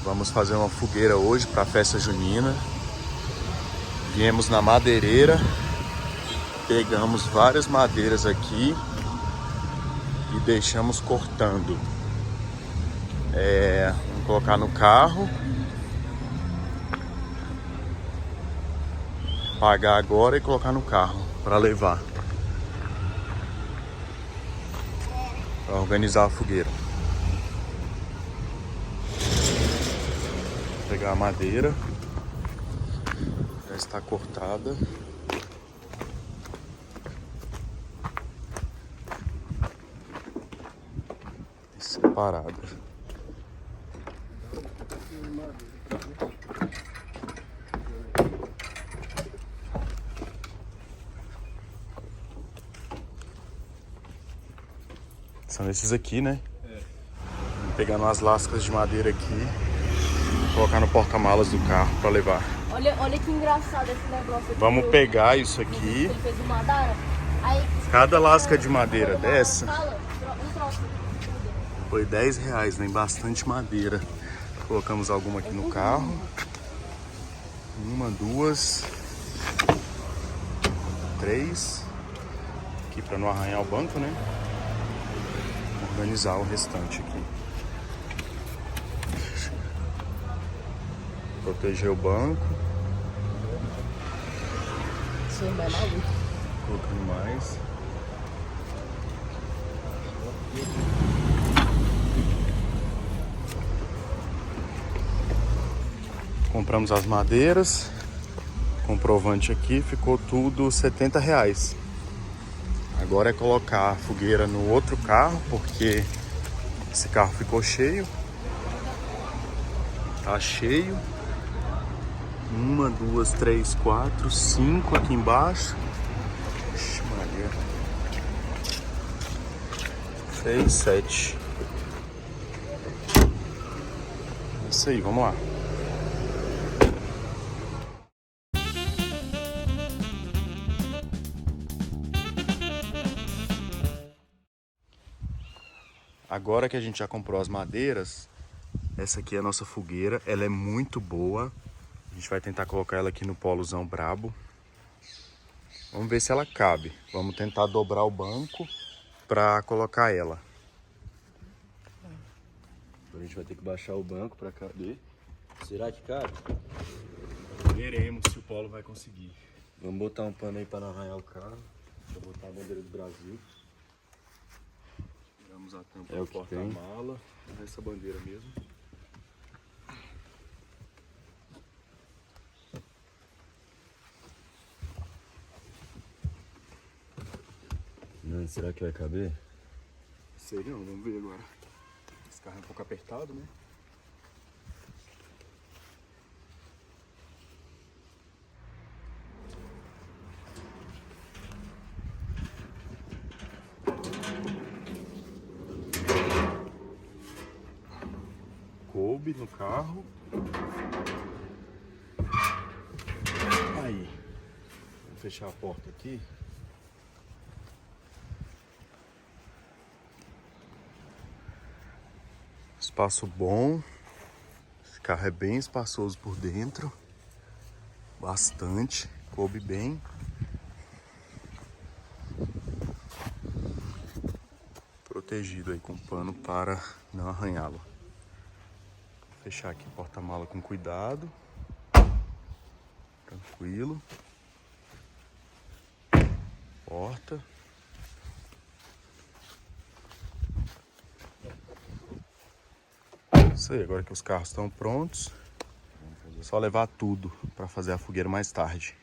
Vamos fazer uma fogueira hoje para a festa junina. Viemos na madeireira, pegamos várias madeiras aqui e deixamos cortando. Vamos colocar no carro, pagar agora e colocar no carro para levar, para organizar a fogueira. Vou pegar a madeira, já está cortada. E separada. São esses aqui, né? Vou pegar umas lascas de madeira aqui, colocar no porta-malas do carro para levar. Olha que engraçado esse negócio aqui. Vamos pegar isso aqui. Ele fez uma madara. Aí, Cada lasca de madeira dessa um troço. foi R$10, vem bastante madeira. Colocamos alguma aqui no carro. Uma, duas, três. Aqui para não arranhar o banco, né? Organizar o restante aqui. Proteger o banco. Sim, vai maluco. Colocando mais. Compramos as madeiras. Comprovante aqui, ficou tudo R$70. Agora é colocar a fogueira no outro carro, porque esse carro ficou cheio. Tá cheio. Uma, duas, três, quatro, cinco aqui embaixo. Ixi, Maria. 6, 7. É isso aí, vamos lá. Agora que a gente já comprou as madeiras, essa aqui é a nossa fogueira. Ela é muito boa. A gente vai tentar colocar ela aqui no polozão brabo. Vamos ver se ela cabe. Vamos tentar dobrar o banco para colocar ela. A gente vai ter que baixar o banco para caber. Será que cabe? Veremos se o polo vai conseguir. Vamos botar um pano aí para não arranhar o carro. Vou botar a bandeira do Brasil. Tiramos a tampa É do o que porta-mala. Essa bandeira mesmo. Não, será que vai caber? Sei não, vamos ver agora. Esse carro é um pouco apertado, né? Coube no carro. Aí. Vamos fechar a porta aqui. Espaço bom. Esse carro é bem espaçoso por dentro. Bastante. Coube bem. Protegido aí com pano para não arranhá-lo. Fechar aqui o porta-mala com cuidado. Tranquilo. Porta. Isso aí, agora que os carros estão prontos, é só levar tudo para fazer a fogueira mais tarde.